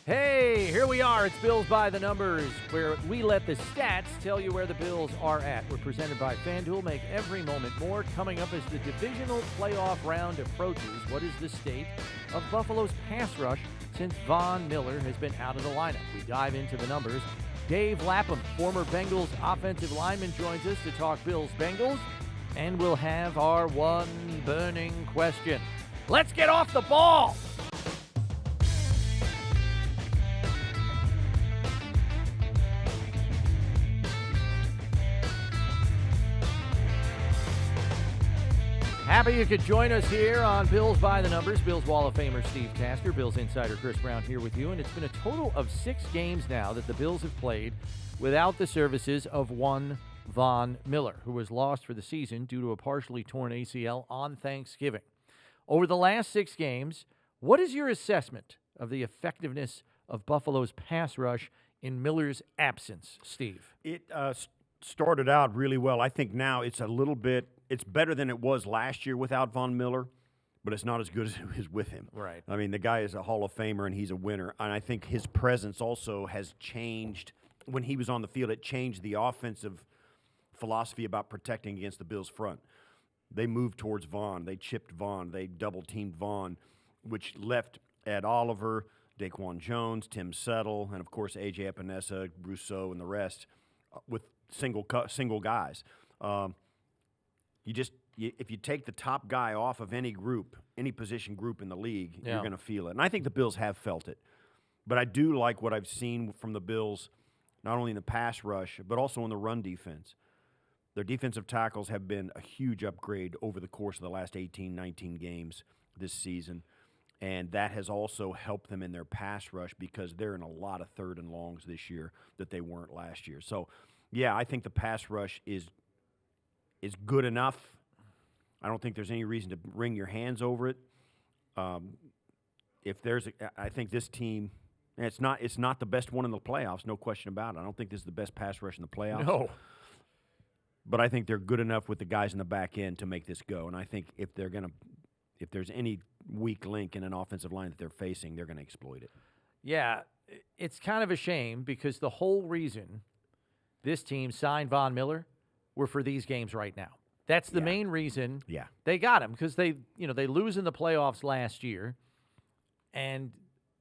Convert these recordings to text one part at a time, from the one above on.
Hey, here we are. It's Bills by the Numbers, where we let the stats tell you where the Bills are at. We're presented by FanDuel. Make every moment more. Coming up as the divisional playoff round approaches, what is the state of Buffalo's pass rush since Von Miller has been out of the lineup? We dive into the numbers. Dave Lapham, former Bengals offensive lineman, joins us to talk Bills-Bengals, and we'll have our one burning question. Let's get off the ball! Happy you could join us here on Bills by the Numbers. Bills Wall of Famer Steve Tasker, Bills insider Chris Brown here with you. And it's been a total of 6 games now that the Bills have played without the services of one Von Miller, who was lost for the season due to a partially torn ACL on Thanksgiving. Over the last 6 games, what is your assessment of the effectiveness of Buffalo's pass rush in Miller's absence, Steve? It started out really well. I think now it's a little bit. It's better than it was last year without Von Miller, but it's not as good as it is with him. Right. I mean, the guy is a Hall of Famer, and he's a winner. And I think his presence also has changed. When he was on the field, it changed the offensive philosophy about protecting against the Bills' front. They moved towards Von. They chipped Von. They double-teamed Von, which left Ed Oliver, Daquan Jones, Tim Settle, and, of course, A.J. Epinesa, Brousseau, and the rest with single guys. If you take the top guy off of any group, any position group in the league, you're going to feel it. And I think the Bills have felt it. But I do like what I've seen from the Bills, not only in the pass rush, but also in the run defense. Their defensive tackles have been a huge upgrade over the course of the last 18, 19 games this season. And that has also helped them in their pass rush because they're in a lot of third and longs this year that they weren't last year. So, yeah, I think the pass rush is good enough. I don't think there's any reason to wring your hands over it. I think this team, it's not the best one in the playoffs, no question about it. I don't think this is the best pass rush in the playoffs. No. But I think they're good enough with the guys in the back end to make this go. And I think if there's any weak link in an offensive line that they're facing, they're going to exploit it. Yeah, it's kind of a shame because the whole reason this team signed Von Miller were for these games right now. That's the main reason they got him, because they lose in the playoffs last year, and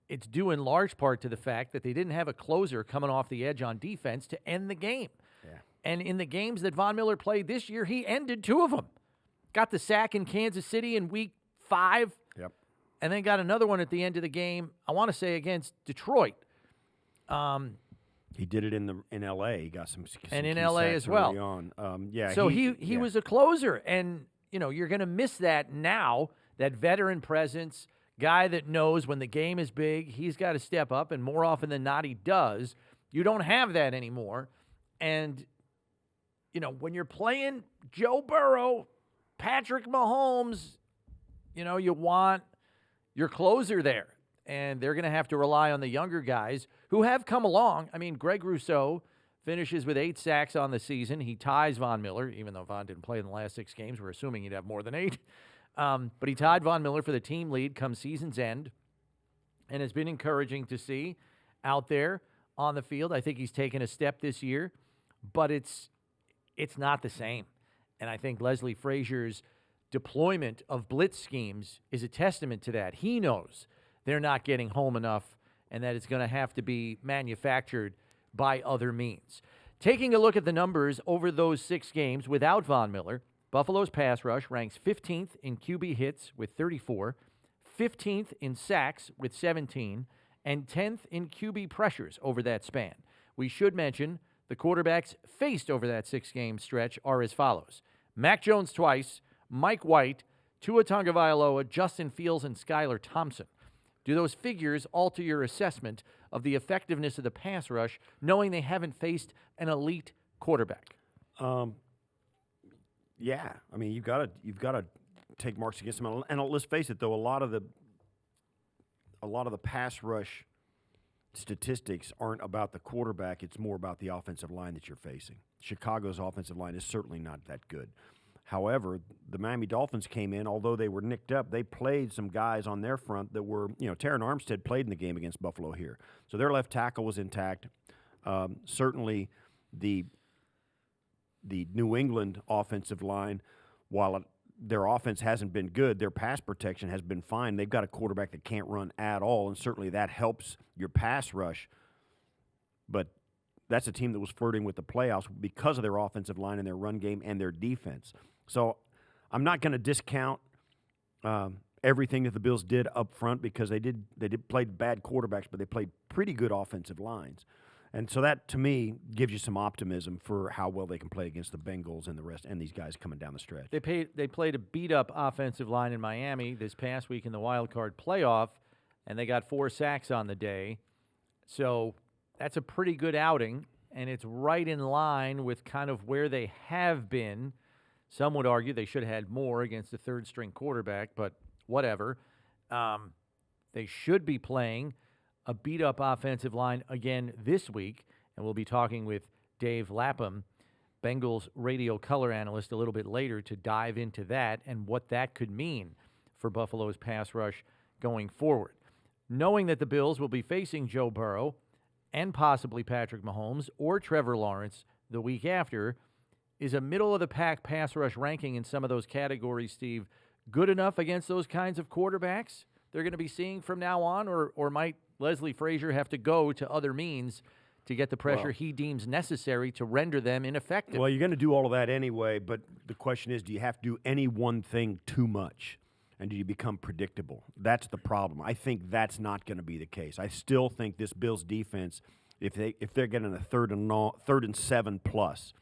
it's due in large part to the fact that they didn't have a closer coming off the edge on defense to end the game. Yeah. And in the games that Von Miller played this year, he ended 2 of them. Got the sack in Kansas City in week 5, and then got another one at the end of the game, I want to say against Detroit. He did it in L.A. He got some and in L.A. as well. So he was a closer, and you're going to miss that now. That veteran presence, guy that knows when the game is big, he's got to step up, and more often than not, he does. You don't have that anymore, and when you're playing Joe Burrow, Patrick Mahomes, you want your closer there. And they're going to have to rely on the younger guys who have come along. I mean, Greg Rousseau finishes with 8 sacks on the season. He ties Von Miller, even though Von didn't play in the last 6 games. We're assuming he'd have more than 8. But he tied Von Miller for the team lead come season's end, and it's been encouraging to see out there on the field. I think he's taken a step this year, but it's not the same. And I think Leslie Frazier's deployment of blitz schemes is a testament to that. He knows they're not getting home enough, and that it's going to have to be manufactured by other means. Taking a look at the numbers over those 6 games without Von Miller, Buffalo's pass rush ranks 15th in QB hits with 34, 15th in sacks with 17, and 10th in QB pressures over that span. We should mention the quarterbacks faced over that 6-game stretch are as follows: Mac Jones twice, Mike White, Tua Tagovailoa, Justin Fields, and Skylar Thompson. Do those figures alter your assessment of the effectiveness of the pass rush, knowing they haven't faced an elite quarterback? Yeah, I mean you've got to take marks against them. And let's face it, though, a lot of the pass rush statistics aren't about the quarterback. It's more about the offensive line that you're facing. Chicago's offensive line is certainly not that good. However, the Miami Dolphins came in, although they were nicked up, they played some guys on their front that were, Taron Armstead played in the game against Buffalo here. So their left tackle was intact. Certainly the New England offensive line, while their offense hasn't been good, their pass protection has been fine. They've got a quarterback that can't run at all, and certainly that helps your pass rush. But that's a team that was flirting with the playoffs because of their offensive line and their run game and their defense. So I'm not going to discount everything that the Bills did up front because they did play bad quarterbacks, but they played pretty good offensive lines. And so that, to me, gives you some optimism for how well they can play against the Bengals and the rest, and these guys coming down the stretch. They played a beat-up offensive line in Miami this past week in the wild card playoff, and they got 4 sacks on the day. So that's a pretty good outing, and it's right in line with kind of where they have been. Some would argue they should have had more against the third-string quarterback, but whatever. They should be playing a beat-up offensive line again this week, and we'll be talking with Dave Lapham, Bengals radio color analyst, a little bit later to dive into that and what that could mean for Buffalo's pass rush going forward. Knowing that the Bills will be facing Joe Burrow and possibly Patrick Mahomes or Trevor Lawrence the week after, is a middle-of-the-pack pass rush ranking in some of those categories, Steve, good enough against those kinds of quarterbacks they're going to be seeing from now on, or might Leslie Frazier have to go to other means to get the pressure he deems necessary to render them ineffective? Well, you're going to do all of that anyway, but the question is, do you have to do any one thing too much? And do you become predictable? That's the problem. I think that's not going to be the case. I still think this Bills defense, if they're getting a third and 7 plus,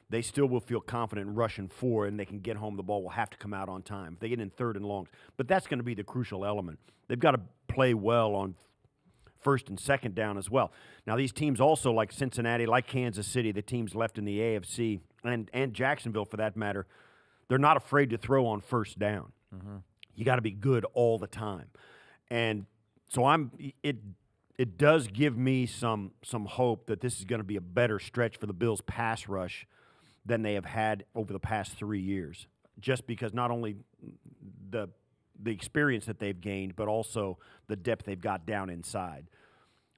they still will feel confident in rushing 4, and they can get home. The ball will have to come out on time. If they get in 3rd and longs. But that's going to be the crucial element. They've got to play well on 1st and 2nd down as well. Now, these teams also, like Cincinnati, like Kansas City, the teams left in the AFC, and Jacksonville for that matter, they're not afraid to throw on 1st down. Mm-hmm. You got to be good all the time. And so it does give me some hope that this is going to be a better stretch for the Bills' pass rush than they have had over the past 3 years, just because not only the experience that they've gained, but also the depth they've got down inside.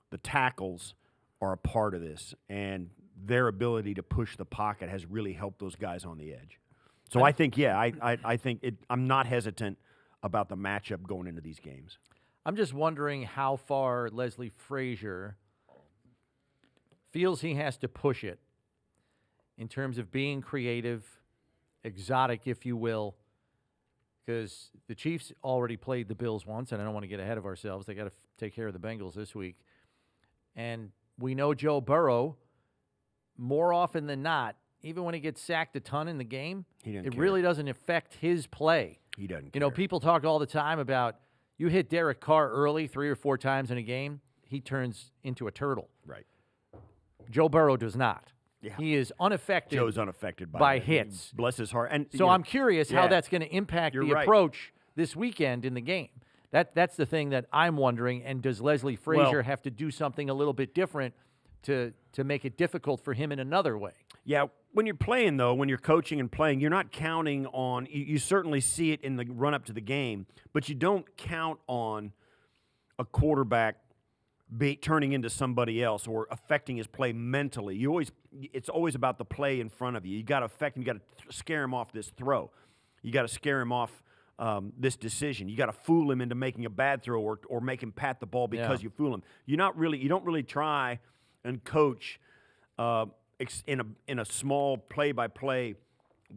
The tackles are a part of this, and their ability to push the pocket has really helped those guys on the edge. So I think, I think I'm not hesitant about the matchup going into these games. I'm just wondering how far Leslie Frazier feels he has to push it in terms of being creative, exotic, if you will, because the Chiefs already played the Bills once, and I don't want to get ahead of ourselves. They got to take care of the Bengals this week. And we know Joe Burrow, more often than not, even when he gets sacked a ton in the game, really doesn't affect his play. He doesn't care. People talk all the time about you hit Derek Carr early 3 or 4 times in a game, he turns into a turtle. Right. Joe Burrow does not. Yeah. He is unaffected. Joe's unaffected by hits. Bless his heart. And so I'm curious how that's going to impact the approach this weekend in the game. That's the thing that I'm wondering. And does Leslie Frazier have to do something a little bit different to make it difficult for him in another way? Yeah, when you're playing, though, when you're coaching and playing, you're not counting on – you certainly see it in the run-up to the game, but you don't count on a quarterback turning into somebody else or affecting his play mentally. It's always about the play in front of you. You got to affect him. You got to scare him off this throw. You got to scare him off this decision. You got to fool him into making a bad throw or make him pat the ball because you fool him. You don't really try and coach in a small play-by-play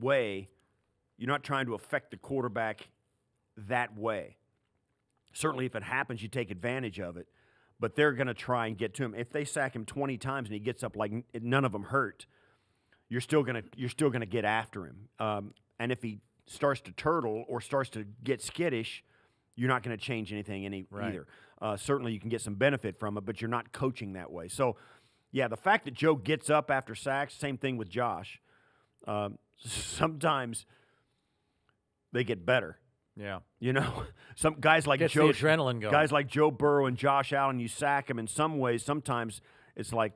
way. You're not trying to affect the quarterback that way. Certainly, if it happens, you take advantage of it. But they're going to try and get to him. If they sack him 20 times and he gets up like none of them hurt, you're still going to get after him. And if he starts to turtle or starts to get skittish, you're not going to change anything either. Certainly, you can get some benefit from it, but you're not coaching that way. So, yeah, the fact that Joe gets up after sacks, same thing with Josh. Sometimes they get better. Yeah, some guys like Gets the adrenaline going. Guys like Joe Burrow and Josh Allen, you sack them in some ways. Sometimes it's like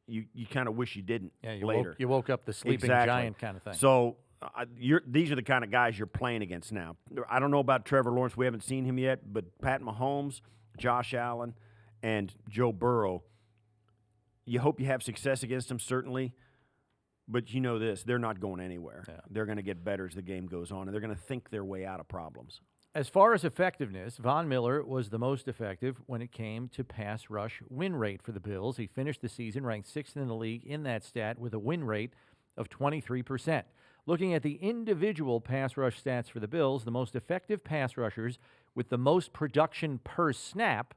you kind of wish you didn't. Yeah, later. You woke up the sleeping giant kind of thing. So these are the kind of guys you're playing against now. I don't know about Trevor Lawrence. We haven't seen him yet, but Pat Mahomes, Josh Allen, and Joe Burrow, you hope you have success against them, certainly. But you know this, they're not going anywhere. Yeah. They're going to get better as the game goes on, and they're going to think their way out of problems. As far as effectiveness, Von Miller was the most effective when it came to pass rush win rate for the Bills. He finished the season ranked 6th in the league in that stat with a win rate of 23%. Looking at the individual pass rush stats for the Bills, the most effective pass rushers with the most production per snap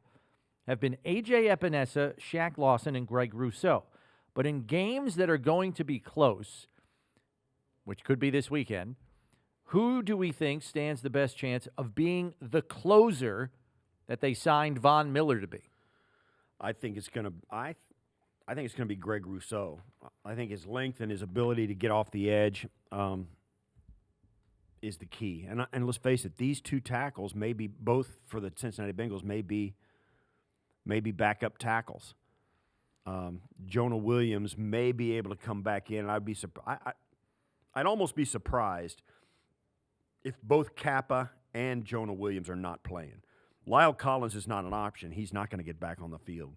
have been A.J. Epinesa, Shaq Lawson, and Greg Rousseau. But in games that are going to be close, which could be this weekend, who do we think stands the best chance of being the closer that they signed Von Miller to be? I think it's going to be Greg Rousseau. I think his length and his ability to get off the edge is the key. And let's face it, these two tackles may be both for the Cincinnati Bengals may be backup tackles. Jonah Williams may be able to come back in. I'd almost be surprised if both Kappa and Jonah Williams are not playing. Lyle Collins is not an option. He's not going to get back on the field.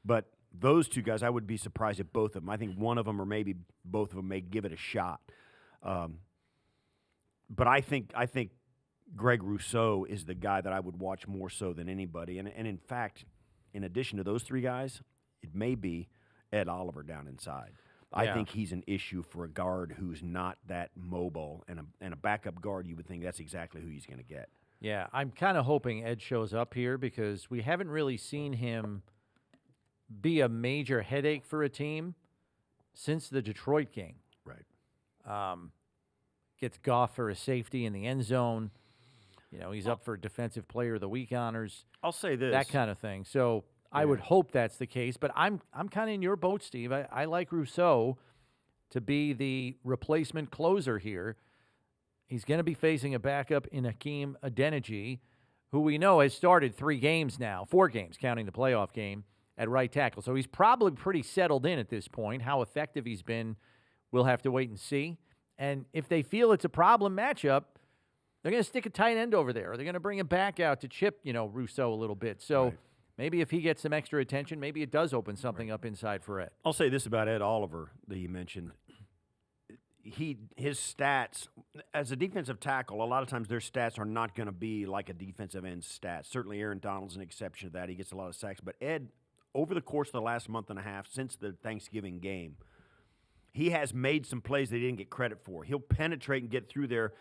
But those two guys, I would be surprised if both of them. I think one of them or maybe both of them may give it a shot. But I think Greg Rousseau is the guy that I would watch more so than anybody. And in fact, in addition to those three guys, it may be Ed Oliver down inside. I think he's an issue for a guard who's not that mobile, and a backup guard, you would think that's exactly who he's going to get. Yeah, I'm kind of hoping Ed shows up here because we haven't really seen him be a major headache for a team since the Detroit game. Right. Gets Goff for a safety in the end zone. You know, he's up for Defensive Player of the Week honors. I'll say this. That kind of thing. So I would hope that's the case, but I'm kind of in your boat, Steve. I like Rousseau to be the replacement closer here. He's going to be facing a backup in Hakeem Adeniji, who we know has started 4 games, counting the playoff game, at right tackle. So he's probably pretty settled in at this point. How effective he's been, we'll have to wait and see. And if they feel it's a problem matchup, they're going to stick a tight end over there, or they're going to bring him back out to chip, Rousseau a little bit. So maybe if he gets some extra attention, maybe it does open something up inside for Ed. I'll say this about Ed Oliver that you mentioned. His stats, as a defensive tackle, a lot of times their stats are not going to be like a defensive end's stats. Certainly Aaron Donald's an exception to that. He gets a lot of sacks. But Ed, over the course of the last month and a half, since the Thanksgiving game, he has made some plays that he didn't get credit for. He'll penetrate and get through there,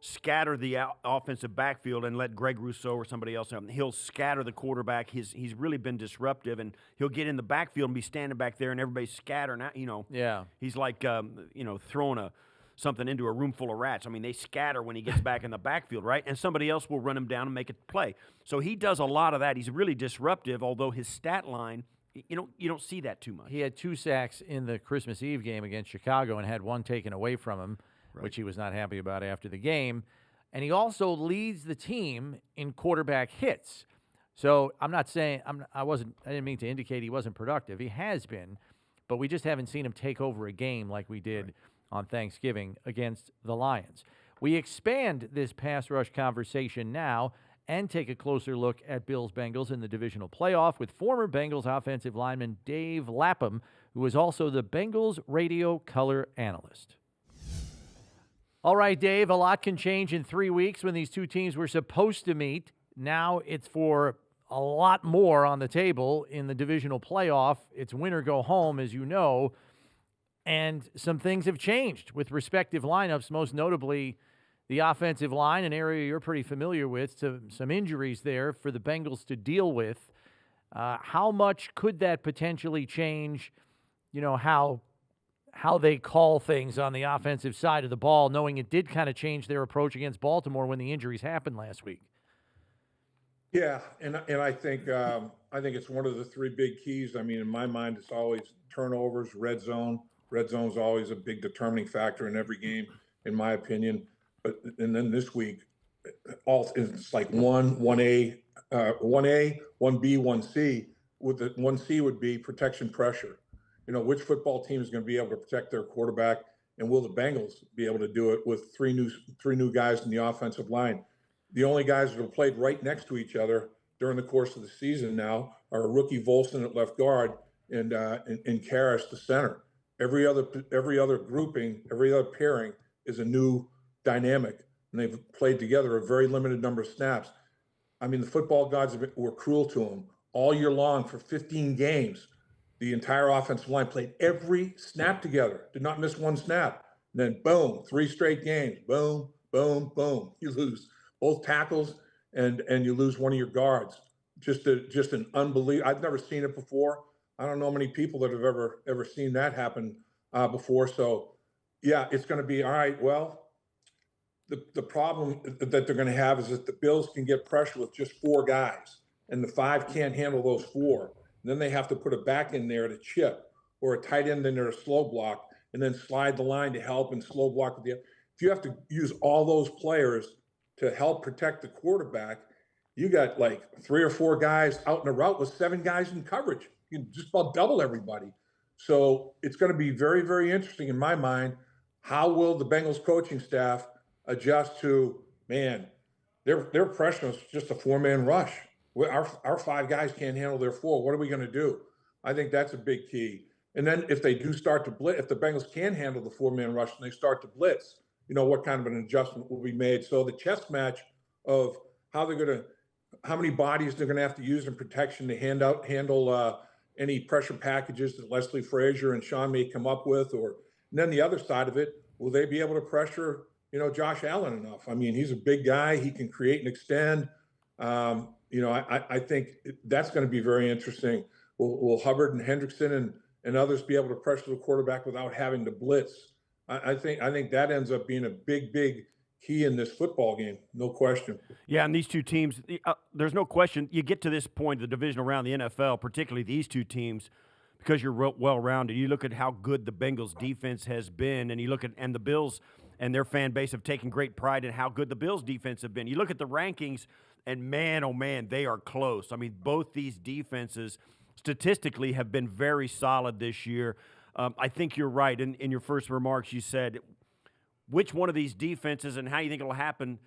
scatter the offensive backfield and let Greg Rousseau or somebody else have him. He'll scatter the quarterback. He's really been disruptive, and he'll get in the backfield and be standing back there, and everybody's scattering out. Yeah. He's like throwing something into a room full of rats. I mean, they scatter when he gets back in the backfield, right? And somebody else will run him down and make a play. So he does a lot of that. He's really disruptive, although his stat line, you don't see that too much. He had 2 sacks in the Christmas Eve game against Chicago and had 1 taken away from him, which he was not happy about after the game. And he also leads the team in quarterback hits. So I'm not saying I didn't mean to indicate he wasn't productive. He has been, but we just haven't seen him take over a game like we did on Thanksgiving against the Lions. We expand this pass rush conversation now and take a closer look at Bills-Bengals in the divisional playoff with former Bengals offensive lineman Dave Lapham, who is also the Bengals radio color analyst. All right, Dave, a lot can change in 3 weeks when these two teams were supposed to meet. Now it's for a lot more on the table in the divisional playoff. It's win or go home, as you know, and some things have changed with respective lineups, most notably the offensive line, an area you're pretty familiar with, some injuries there for the Bengals to deal with. How much could that potentially change, how they call things on the offensive side of the ball, knowing it did kind of change their approach against Baltimore when the injuries happened last week? Yeah, and I think it's one of the 3 big keys. I mean, in my mind, it's always turnovers, red zone. Red zone is always a big determining factor in every game, in my opinion. And then this week, it's like 1A, 1B, 1C. With the 1C would be protection pressure. Which football team is going to be able to protect their quarterback and will the Bengals be able to do it with three new guys in the offensive line? The only guys that have played right next to each other during the course of the season now are rookie Volson at left guard and Karras the center. Every other grouping, every other pairing is a new dynamic, and they've played together a very limited number of snaps. I mean, the football gods were cruel to them all year long for 15 games. The entire offensive line played every snap together, did not miss one snap. And then boom, 3 straight games, boom, boom, boom. You lose both tackles and you lose one of your guards. Just an unbelievable. I've never seen it before. I don't know many people that have ever seen that happen before. So, yeah, it's going to be all right. Well, the problem that they're going to have is that the Bills can get pressure with just 4 guys, and the 5 can't handle those 4. And then they have to put a back in there to chip, or a tight end in there to slow block, and then slide the line to help and slow block with the. If you have to use all those players to help protect the quarterback, you got like 3 or 4 guys out in a route with 7 guys in coverage. You can just about double everybody. So it's going to be very, very interesting in my mind. How will the Bengals coaching staff adjust to, man, their pressure is just a 4-man rush. Our 5 guys can't handle their 4. What are we going to do? I think that's a big key. And then if they do start to blitz, if the Bengals can handle the 4-man rush and they start to blitz, what kind of an adjustment will be made? So the chess match of how many bodies they're going to have to use in protection to handle any pressure packages that Leslie Frazier and Sean may come up with, and then the other side of it, will they be able to pressure, Josh Allen enough? I mean, he's a big guy. He can create and extend. I think that's going to be very interesting. Will Hubbard and Hendrickson and others be able to pressure the quarterback without having to blitz? I think that ends up being a big key in this football game, no question. Yeah, and these two teams, there's no question. You get to this point, the divisional round, the NFL, particularly these two teams, because you're well-rounded. You look at how good the Bengals defense has been, and you look at and the Bills and their fan base have taken great pride in how good the Bills defense have been. You look at the rankings, and man, oh man, they are close. I mean, both these defenses statistically have been very solid this year. I think you're right. In your first remarks, you said which one of these defenses and how you think it'll happen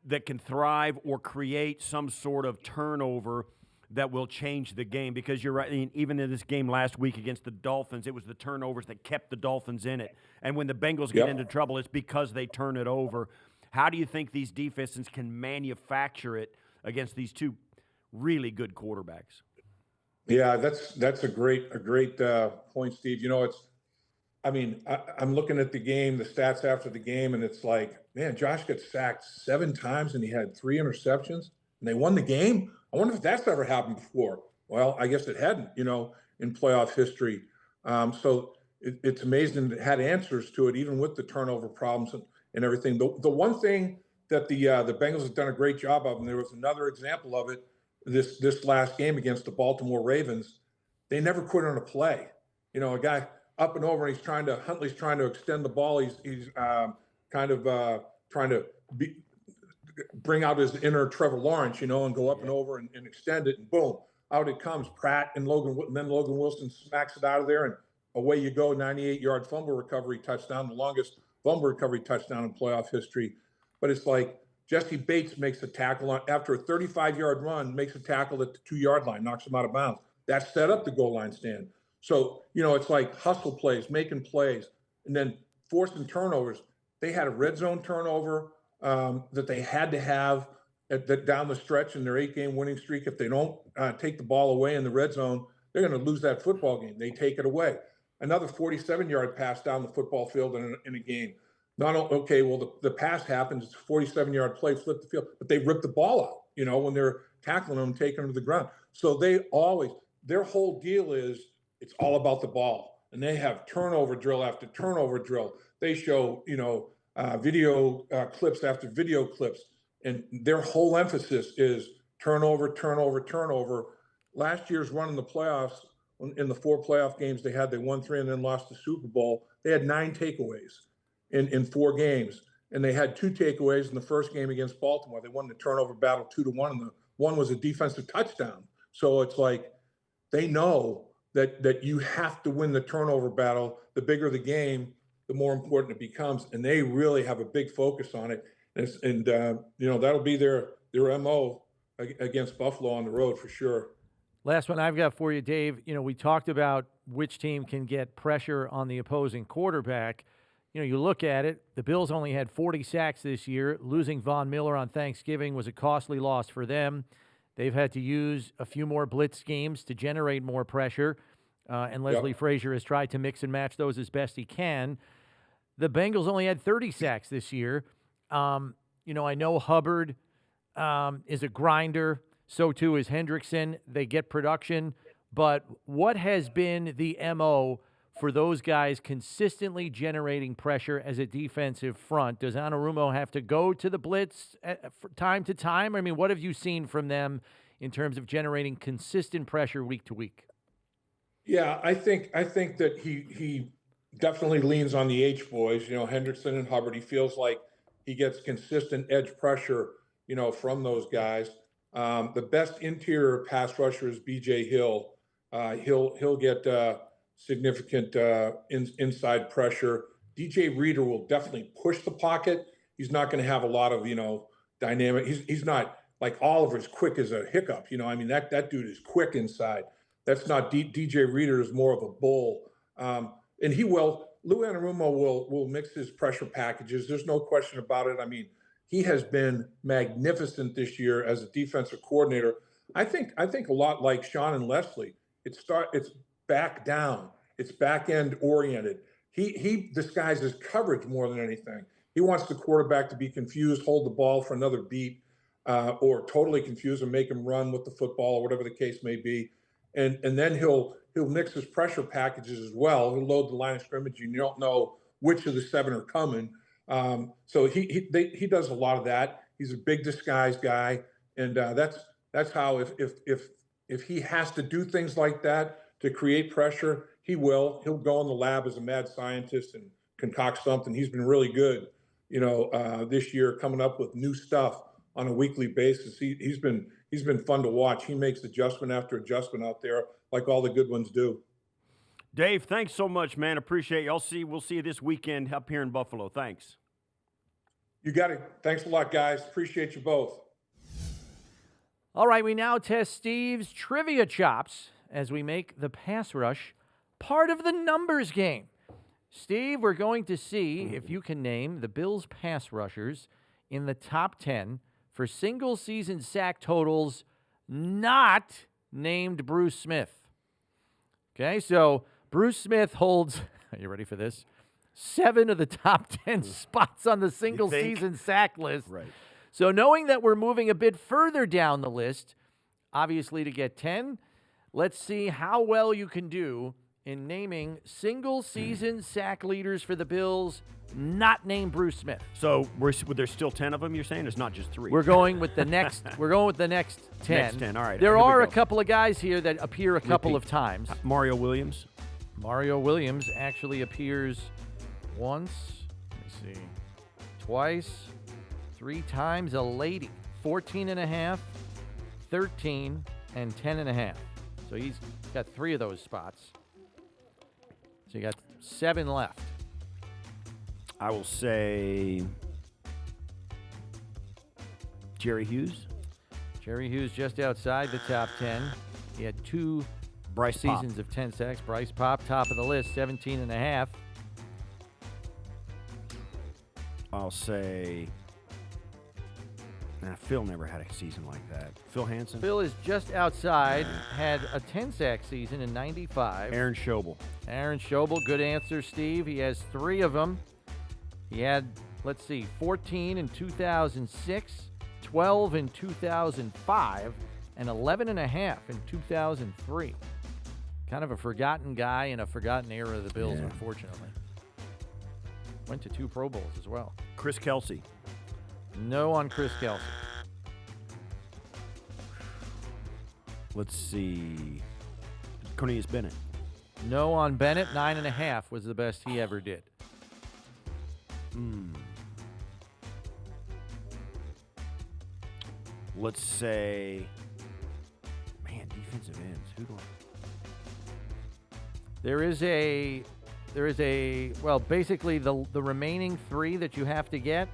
that can thrive or create some sort of turnover that will change the game. Because you're right, I mean, even in this game last week against the Dolphins, it was the turnovers that kept the Dolphins in it. And when the Bengals get into trouble, it's because they turn it over. How do you think these defenses can manufacture it against these two really good quarterbacks? Yeah, that's a great point, Steve. I'm looking at the game, the stats after the game, and it's like, man, Josh got sacked 7 times and he had 3 interceptions, and they won the game. I wonder if that's ever happened before. Well, I guess it hadn't, in playoff history. So it's amazing it had answers to it, even with the turnover problems and everything. The one thing that the Bengals have done a great job of, and there was another example of it this last game against the Baltimore Ravens, they never quit on a play. A guy up and over, and Huntley's trying to extend the ball. He's trying to bring out his inner Trevor Lawrence, and go up and over and extend it, and boom, out it comes. Pratt and then Logan Wilson smacks it out of there, and away you go. 98-yard fumble recovery touchdown, the longest fumble recovery touchdown in playoff history. But it's like Jesse Bates makes a tackle after a 35-yard run, makes a tackle at the 2-yard line, knocks him out of bounds. That set up the goal line stand. So, it's like hustle plays, making plays, and then forcing turnovers. They had a red zone turnover that they had to have down the stretch in their 8-game winning streak. If they don't take the ball away in the red zone, they're going to lose that football game. They take it away. Another 47-yard pass down the football field in a game. The pass happens, it's a 47-yard play, flip the field, but they rip the ball out, when they're tackling them, taking them to the ground. So their whole deal is it's all about the ball. And they have turnover drill after turnover drill. They show, video clips after video clips. And their whole emphasis is turnover, turnover, turnover. Last year's run in the playoffs, in the 4 playoff games they had, they won 3 and then lost the Super Bowl. They had 9 takeaways in 4 games. And they had 2 takeaways in the first game against Baltimore. They won the turnover battle 2-1, and the one was a defensive touchdown. So it's like they know that you have to win the turnover battle. The bigger the game, the more important it becomes. And they really have a big focus on it. And that'll be their MO against Buffalo on the road for sure. Last one I've got for you, Dave. We talked about which team can get pressure on the opposing quarterback. You look at it, the Bills only had 40 sacks this year. Losing Von Miller on Thanksgiving was a costly loss for them. They've had to use a few more blitz schemes to generate more pressure, and Leslie Frazier has tried to mix and match those as best he can. The Bengals only had 30 sacks this year. I know Hubbard is a grinder. So, too, is Hendrickson. They get production. But what has been the MO for those guys consistently generating pressure as a defensive front? Does Anarumo have to go to the blitz time to time? I mean, what have you seen from them in terms of generating consistent pressure week to week? Yeah, I think that he definitely leans on the H boys, Hendrickson and Hubbard. He feels like he gets consistent edge pressure, from those guys. The best interior pass rusher is B.J. Hill. He'll get significant inside pressure. DJ Reader will definitely push the pocket. He's not going to have a lot of dynamic. He's not like Oliver's quick as a hiccup. That dude is quick inside. That's not DJ Reader is more of a bull, and he will. Lou Anarumo will mix his pressure packages. There's no question about it. He has been magnificent this year as a defensive coordinator. I think a lot like Sean and Leslie. It's back down. It's back end oriented. He disguises coverage more than anything. He wants the quarterback to be confused, hold the ball for another beat, or totally confused and make him run with the football or whatever the case may be. And then he'll mix his pressure packages as well. He'll load the line of scrimmage and you don't know which of the 7 are coming. So he does a lot of that. He's a big disguise guy, and that's how if he has to do things like that to create pressure, he'll go in the lab as a mad scientist and concoct something. He's been really good, this year coming up with new stuff on a weekly basis. He's been fun to watch. He makes adjustment after adjustment out there, like all the good ones do. Dave, thanks so much, man. Appreciate you. We'll see you this weekend up here in Buffalo. Thanks. You got it. Thanks a lot, guys. Appreciate you both. All right, we now test Steve's trivia chops as we make the pass rush part of the numbers game. Steve, we're going to see if you can name the Bills' pass rushers in the top 10 for single-season sack totals not named Bruce Smith. Okay, so Bruce Smith holds, are you ready for this? 7 of the top 10 spots on the single-season sack list. Right. So knowing that we're moving a bit further down the list, obviously to get 10, let's see how well you can do in naming single-season sack leaders for the Bills not named Bruce Smith. So there's still 10 of them, you're saying? It's not just 3. We're going with the next 10. Next 10, all right. There are a couple of guys here that appear a couple of times. Mario Williams. Mario Williams actually appears once, let me see, twice, 3 times a lady. 14.5, 13, and 10.5. So he's got 3 of those spots. So you got 7 left. I will say Jerry Hughes. Jerry Hughes just outside the top 10. He had 2 seasons of 10 sacks. Bryce Pop, top of the list, 17.5. I'll say Phil never had a season like that. Phil Hansen. Phil is just outside, had a 10-sack season in 95. Aaron Schobel, good answer, Steve. He has 3 of them. He had, 14 in 2006, 12 in 2005, and 11.5 in 2003. Kind of a forgotten guy in a forgotten era of the Bills, unfortunately. Went to 2 Pro Bowls as well. Chris Kelsey. No on Chris Kelsey. Let's see. Cornelius Bennett. No on Bennett. 9.5 was the best he ever did. Let's say, defensive ends. Who do I? There is a There is basically the remaining 3 that you have to get,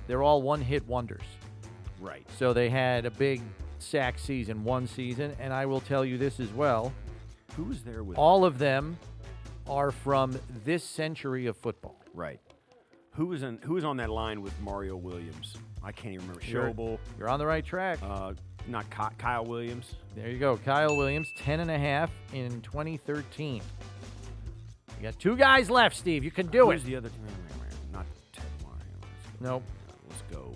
they're all one-hit wonders. Right. So they had a big sack season one season, and I will tell you this as well. Who was there with? All of them are from this century of football. Right. Who was on that line with Mario Williams? I can't even remember. Schobel. You're on the right track. Not Kyle Williams. There you go. Kyle Williams, 10.5 in 2013. You got 2 guys left, Steve. You can do it. Who's the other? Not Ted Lyons. Nope. Let's go.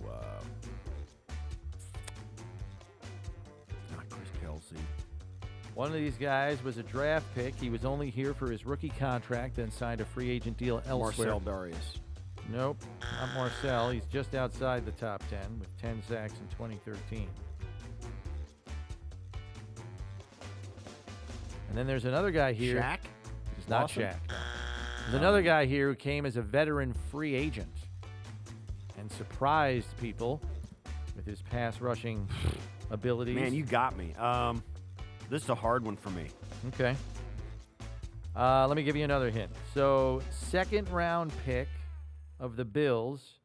Not Chris Kelsey. One of these guys was a draft pick. He was only here for his rookie contract, then signed a free agent deal elsewhere. Marcel Darius. Nope, not Marcel. He's just outside the top 10 with 10 sacks in 2013. And then there's another guy here. Shaq? He's not Shaq. There's another guy here who came as a veteran free agent and surprised people with his pass rushing abilities. Man, you got me. This is a hard one for me. Okay. Let me give you another hint. So, second round pick of the Bills.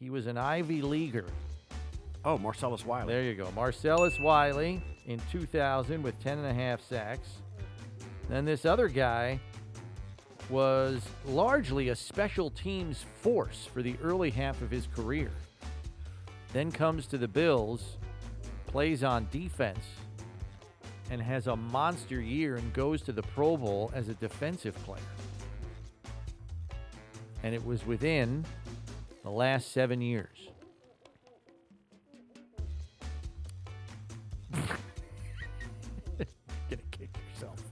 He was an Ivy Leaguer. Oh, Marcellus Wiley. There you go. Marcellus Wiley in 2000 with 10.5 sacks. Then this other guy was largely a special teams force for the early half of his career. Then comes to the Bills, plays on defense, and has a monster year and goes to the Pro Bowl as a defensive player. And it was within the last 7 years. Gonna kick yourself.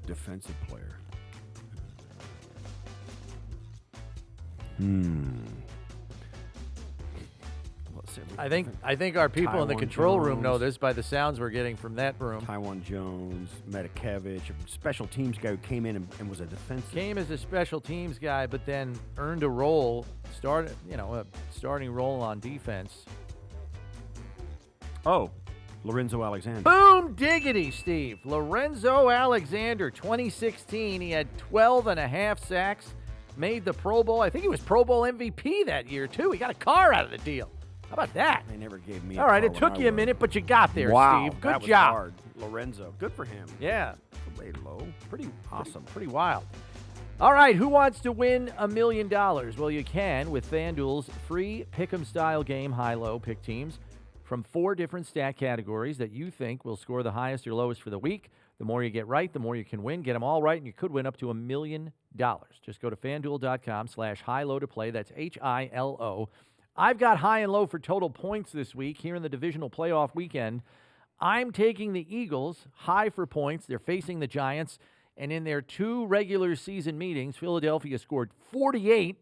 Defensive player. I think our people in the Taiwan control room know Jones. this by the sounds we're getting from that room. Taiwan Jones, Metakevich, a special teams guy who came in and was a defensive. Came as a special teams guy, but then earned a role, a starting role on defense. Oh, Lorenzo Alexander. Boom diggity, Steve. Lorenzo Alexander, 2016. He had 12.5 sacks, made the Pro Bowl. I think he was Pro Bowl MVP that year, too. He got a car out of the deal. How about that? They never gave me. All right, it took you a minute, but you got there, wow, Steve. Good that was job. hard. Lorenzo, good for him. Yeah. Way low. Pretty Awesome. Pretty wild. All right, who wants to win $1 million? Well, you can with FanDuel's free pick'em style game, Hi-Lo. Pick teams from 4 different stat categories that you think will score the highest or lowest for the week. The more you get right, the more you can win. Get them all right, and you could win up to $1 million. Just go to FanDuel.com/Hi-Lo to play. That's H-I-L-O. I've got high and low for total points this week here in the divisional playoff weekend. I'm taking the Eagles high for points. They're facing the Giants. And in their 2 regular season meetings, Philadelphia scored 48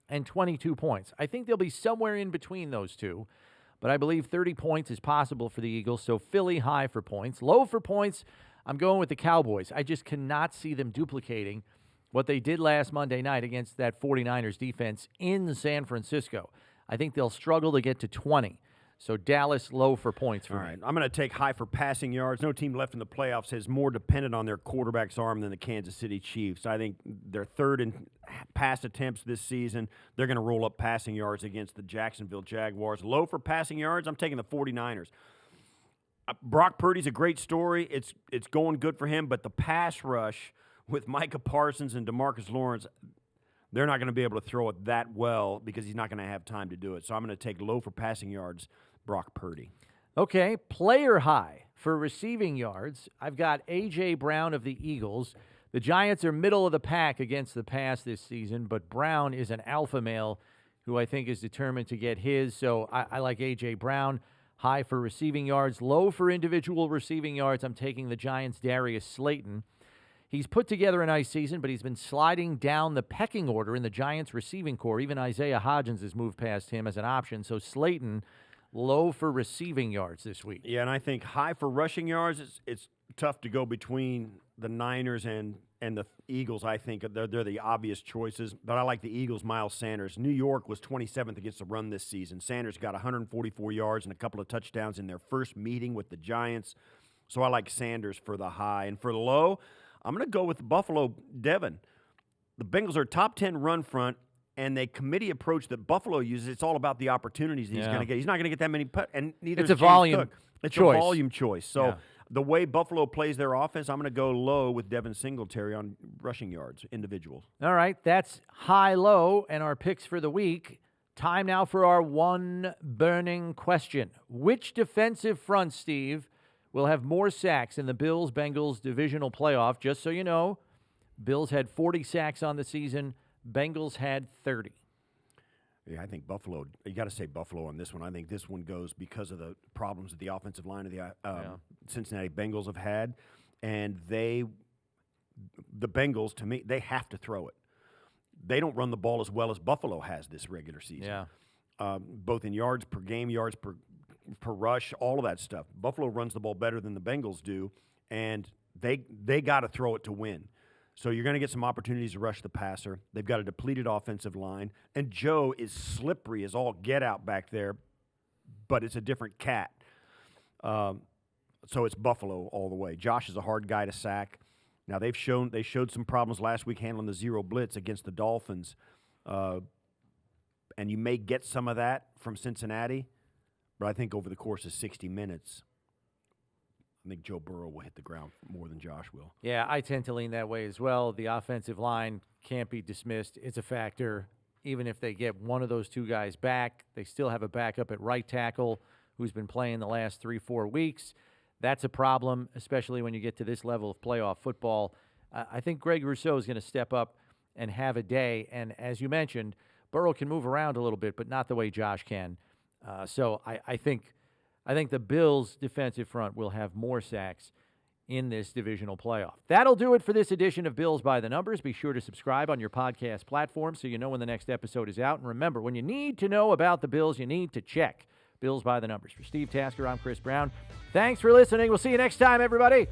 and 22 points. I think they'll be somewhere in between those two. But I believe 30 points is possible for the Eagles. So Philly high for points. Low for points, I'm going with the Cowboys. I just cannot see them duplicating what they did last Monday night against that 49ers defense in San Francisco. I think they'll struggle to get to 20. So Dallas low for points for me. All right, I'm going to take high for passing yards. No team left in the playoffs is more dependent on their quarterback's arm than the Kansas City Chiefs. I think they're third in pass attempts this season. They're going to roll up passing yards against the Jacksonville Jaguars. Low for passing yards, I'm taking the 49ers. Brock Purdy's a great story. It's going good for him, but the pass rush with Micah Parsons and DeMarcus Lawrence, they're not going to be able to throw it that well because he's not going to have time to do it. So I'm going to take low for passing yards, Brock Purdy. Okay, player high for receiving yards. I've got A.J. Brown of the Eagles. The Giants are middle of the pack against the pass this season, but Brown is an alpha male who I think is determined to get his. So I like A.J. Brown. High for receiving yards, low for individual receiving yards. I'm taking the Giants' Darius Slayton. He's put together a nice season, but he's been sliding down the pecking order in the Giants' receiving core. Even Isaiah Hodgins has moved past him as an option. So Slayton, low for receiving yards this week. Yeah, and I think high for rushing yards. It's tough to go between the Niners and the Eagles. I think they're the obvious choices, but I like the Eagles' Miles Sanders. New York was 27th against the run this season. Sanders got 144 yards and a couple of touchdowns in their first meeting with the Giants. So I like Sanders for the high. And for the low, I'm going to go with Buffalo, Devin. The Bengals are a top 10 run front, and the committee approach that Buffalo uses, it's all about the opportunities that he's going to get. He's not going to get that many and neither it's is a James volume Cook. It's choice. a volume choice. So the way Buffalo plays their offense, I'm going to go low with Devin Singletary on rushing yards, individuals. All right, that's high-low and our picks for the week. Time now for our one burning question. Which defensive front, Steve, will have more sacks in the Bills-Bengals divisional playoff? Just so you know, Bills had 40 sacks on the season. Bengals had 30. Yeah, I think Buffalo, you got to say Buffalo on this one. I think this one goes because of the problems that the offensive line of the Cincinnati Bengals have had. And the Bengals, to me, they have to throw it. They don't run the ball as well as Buffalo has this regular season. Yeah. Both in yards per game, yards per rush, all of that stuff. Buffalo runs the ball better than the Bengals do, and they got to throw it to win. So you're going to get some opportunities to rush the passer. They've got a depleted offensive line, and Joe is slippery as all get out back there, but it's a different cat. So it's Buffalo all the way. Josh is a hard guy to sack. Now they showed some problems last week handling the zero blitz against the Dolphins, and you may get some of that from Cincinnati, but I think over the course of 60 minutes, I think Joe Burrow will hit the ground more than Josh will. Yeah, I tend to lean that way as well. The offensive line can't be dismissed. It's a factor. Even if they get one of those two guys back, they still have a backup at right tackle who's been playing the last 3-4 weeks. That's a problem, especially when you get to this level of playoff football. I think Greg Rousseau is going to step up and have a day. And as you mentioned, Burrow can move around a little bit, but not the way Josh can. So I think the Bills' defensive front will have more sacks in this divisional playoff. That'll do it for this edition of Bills by the Numbers. Be sure to subscribe on your podcast platform so you know when the next episode is out. And remember, when you need to know about the Bills, you need to check Bills by the Numbers. For Steve Tasker, I'm Chris Brown. Thanks for listening. We'll see you next time, everybody.